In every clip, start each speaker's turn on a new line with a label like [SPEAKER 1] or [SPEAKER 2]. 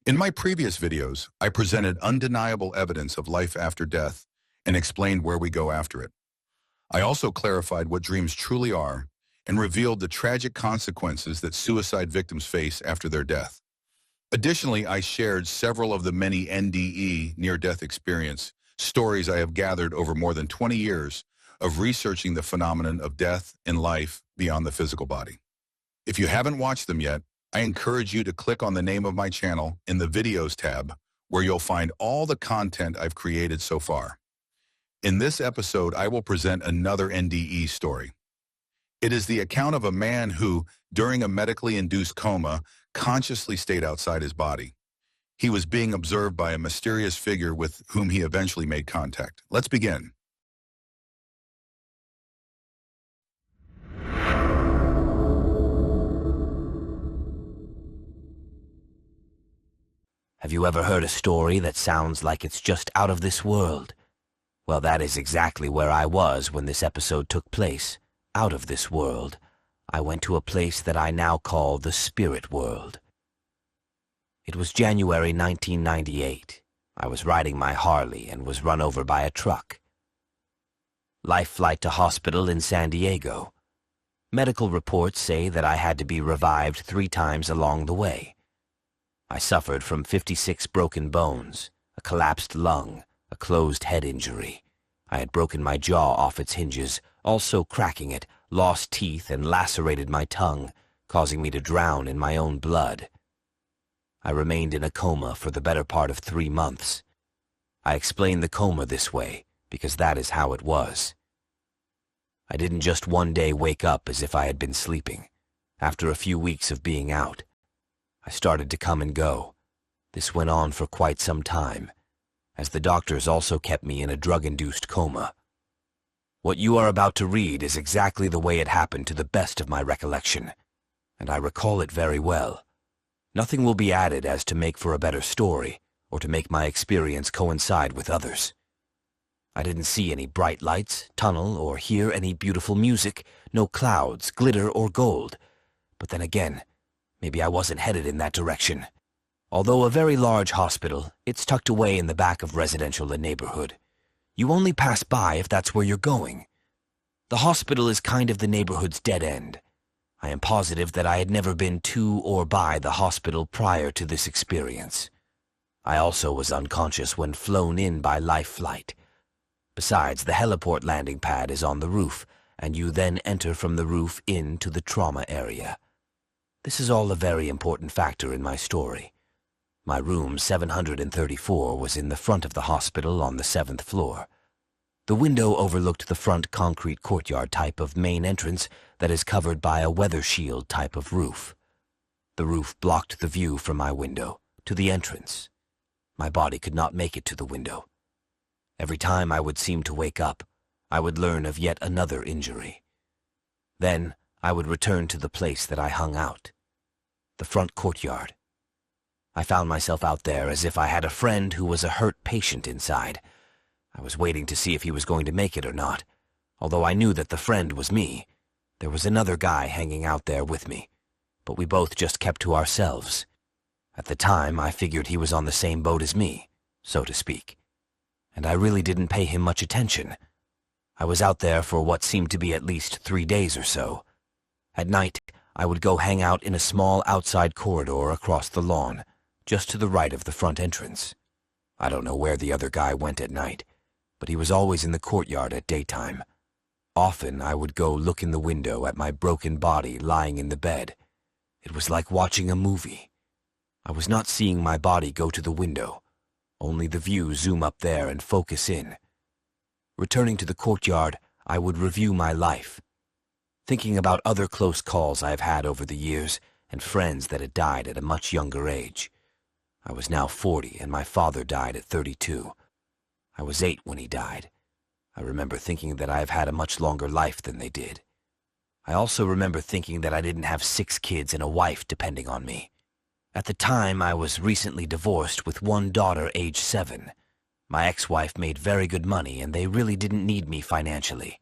[SPEAKER 1] In my previous videos, I presented undeniable evidence of life after death and explained where we go after it. I also clarified what dreams truly are and revealed the tragic consequences that suicide victims face after their death. Additionally, I shared several of the many NDE, near-death experience, stories I have gathered over more than 20 years of researching the phenomenon of death and life beyond the physical body. If you haven't watched them yet, I encourage you to click on the name of my channel in the Videos tab, where you'll find all the content I've created so far. In this episode, I will present another NDE story. It is the account of a man who, during a medically induced coma, consciously stayed outside his body. He was being observed by a mysterious figure with whom he eventually made contact. Let's begin.
[SPEAKER 2] Have you ever heard a story that sounds like it's just out of this world? Well, that is exactly where I was when this episode took place. Out of this world. I went to a place that I now call the spirit world. It was January 1998. I was riding my Harley and was run over by a truck. Life flight to hospital in San Diego. Medical reports say that I had to be revived 3 times along the way. I suffered from 56 broken bones, a collapsed lung, a closed head injury. I had broken my jaw off its hinges, also cracking it, lost teeth, and lacerated my tongue, causing me to drown in my own blood. I remained in a coma for the better part of 3 months. I explain the coma this way because that is how it was. I didn't just one day wake up as if I had been sleeping. After a few weeks of being out, I started to come and go. This went on for quite some time, as the doctors also kept me in a drug-induced coma. What you are about to read is exactly the way it happened to the best of my recollection, and I recall it very well. Nothing will be added as to make for a better story, or to make my experience coincide with others. I didn't see any bright lights, tunnel, or hear any beautiful music, no clouds, glitter, or gold. But then again, maybe I wasn't headed in that direction. Although a very large hospital, it's tucked away in the back of residential neighborhood. You only pass by if that's where you're going. The hospital is kind of the neighborhood's dead end. I am positive that I had never been to or by the hospital prior to this experience. I also was unconscious when flown in by life flight. Besides, the heliport landing pad is on the roof, and you then enter from the roof into the trauma area. This is all a very important factor in my story. My room 734 was in the front of the hospital on the 7th floor. The window overlooked the front concrete courtyard type of main entrance that is covered by a weather shield type of roof. The roof blocked the view from my window to the entrance. My body could not make it to the window. Every time I would seem to wake up, I would learn of yet another injury. Then I would return to the place that I hung out, the front courtyard. I found myself out there as if I had a friend who was a hurt patient inside. I was waiting to see if he was going to make it or not. Although I knew that the friend was me, there was another guy hanging out there with me, but we both just kept to ourselves. At the time, I figured he was on the same boat as me, so to speak, and I really didn't pay him much attention. I was out there for what seemed to be at least 3 days or so. At night, I would go hang out in a small outside corridor across the lawn, just to the right of the front entrance. I don't know where the other guy went at night, but he was always in the courtyard at daytime. Often I would go look in the window at my broken body lying in the bed. It was like watching a movie. I was not seeing my body go to the window, only the view zoom up there and focus in. Returning to the courtyard, I would review my life, thinking about other close calls I have had over the years and friends that had died at a much younger age. I was now 40 and my father died at 32. I was 8 when he died. I remember thinking that I have had a much longer life than they did. I also remember thinking that I didn't have 6 kids and a wife depending on me. At the time, I was recently divorced with 1 daughter age 7. My ex-wife made very good money and they really didn't need me financially.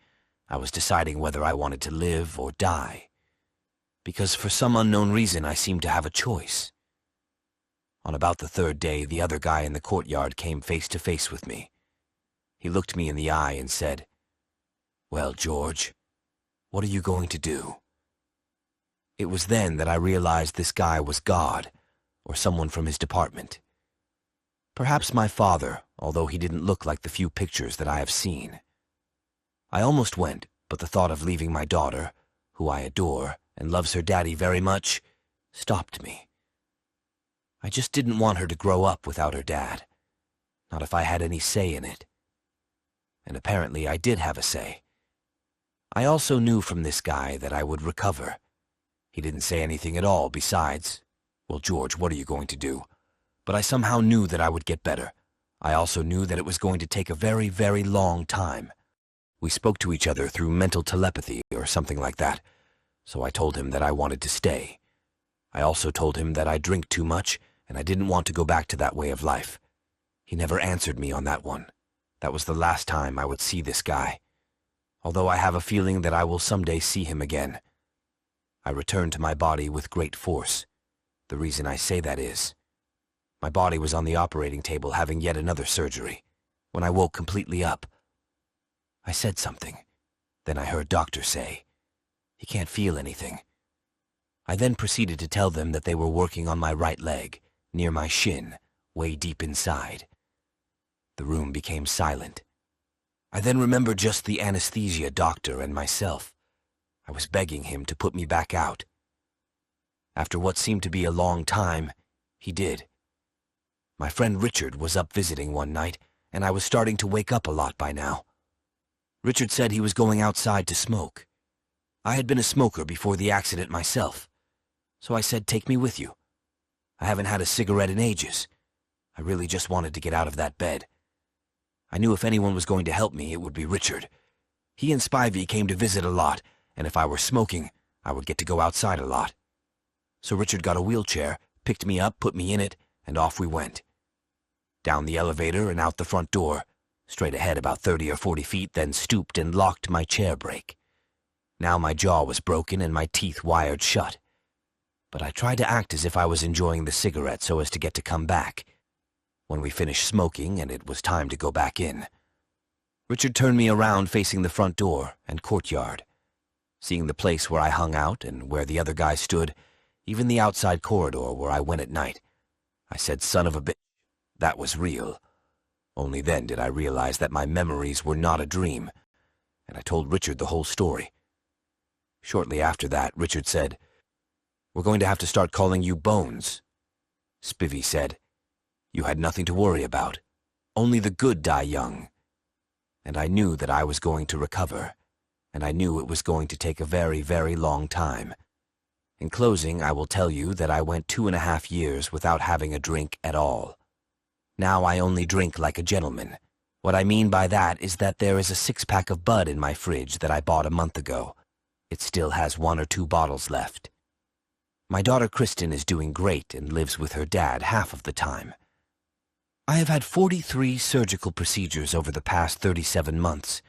[SPEAKER 2] I was deciding whether I wanted to live or die. Because for some unknown reason I seemed to have a choice. On about the third day, the other guy in the courtyard came face to face with me. He looked me in the eye and said, "Well, George, what are you going to do?" It was then that I realized this guy was God, or someone from his department. Perhaps my father, although he didn't look like the few pictures that I have seen. I almost went, but the thought of leaving my daughter, who I adore and loves her daddy very much, stopped me. I just didn't want her to grow up without her dad, not if I had any say in it. And apparently I did have a say. I also knew from this guy that I would recover. He didn't say anything at all besides, "Well, George, what are you going to do?" But I somehow knew that I would get better. I also knew that it was going to take a very, very long time. We spoke to each other through mental telepathy or something like that, so I told him that I wanted to stay. I also told him that I drink too much and I didn't want to go back to that way of life. He never answered me on that one. That was the last time I would see this guy, although I have a feeling that I will someday see him again. I returned to my body with great force. The reason I say that is, my body was on the operating table having yet another surgery. When I woke completely up, I said something. Then I heard doctor say, "He can't feel anything." I then proceeded to tell them that they were working on my right leg, near my shin, way deep inside. The room became silent. I then remembered just the anesthesia doctor and myself. I was begging him to put me back out. After what seemed to be a long time, he did. My friend Richard was up visiting one night, and I was starting to wake up a lot by now. Richard said he was going outside to smoke. I had been a smoker before the accident myself, so I said, "Take me with you. I haven't had a cigarette in ages. I really just wanted to get out of that bed." I knew if anyone was going to help me, it would be Richard. He and Spivey came to visit a lot, and if I were smoking, I would get to go outside a lot. So Richard got a wheelchair, picked me up, put me in it, and off we went. Down the elevator and out the front door, straight ahead about 30 or 40 feet, then stooped and locked my chair brake. Now my jaw was broken and my teeth wired shut. But I tried to act as if I was enjoying the cigarette so as to get to come back. When we finished smoking and it was time to go back in, Richard turned me around facing the front door and courtyard. Seeing the place where I hung out and where the other guy stood, even the outside corridor where I went at night, I said, "Son of a bitch," that was real. Only then did I realize that my memories were not a dream, and I told Richard the whole story. Shortly after that, Richard said, "We're going to have to start calling you Bones." Spivey said, "You had nothing to worry about. Only the good die young." And I knew that I was going to recover, and I knew it was going to take a very, very long time. In closing, I will tell you that I went 2.5 years without having a drink at all. Now I only drink like a gentleman. What I mean by that is that there is a 6-pack of Bud in my fridge that I bought a month ago. It still has 1 or 2 bottles left. My daughter Kristen is doing great and lives with her dad half of the time. I have had 43 surgical procedures over the past 37 months.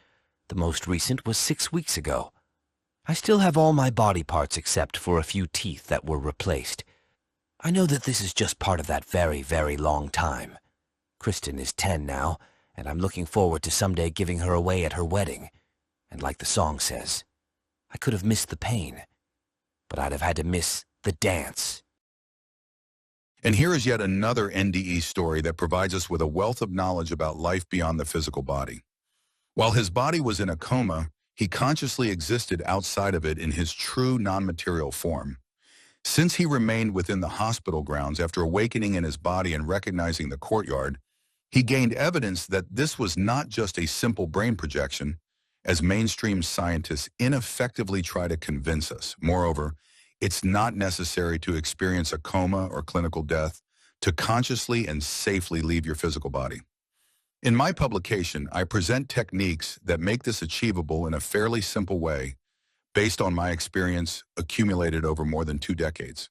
[SPEAKER 2] The most recent was 6 weeks ago. I still have all my body parts except for a few teeth that were replaced. I know that this is just part of that very, very long time. Kristen is 10 now, and I'm looking forward to someday giving her away at her wedding. And like the song says, I could have missed the pain, but I'd have had to miss the dance.
[SPEAKER 1] And here is yet another NDE story that provides us with a wealth of knowledge about life beyond the physical body. While his body was in a coma, he consciously existed outside of it in his true non-material form. Since he remained within the hospital grounds after awakening in his body and recognizing the courtyard, he gained evidence that this was not just a simple brain projection, as mainstream scientists ineffectively try to convince us. Moreover, it's not necessary to experience a coma or clinical death to consciously and safely leave your physical body. In my publication, I present techniques that make this achievable in a fairly simple way, based on my experience accumulated over more than 2 decades.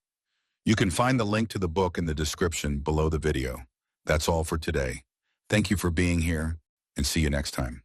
[SPEAKER 1] You can find the link to the book in the description below the video. That's all for today. Thank you for being here, and see you next time.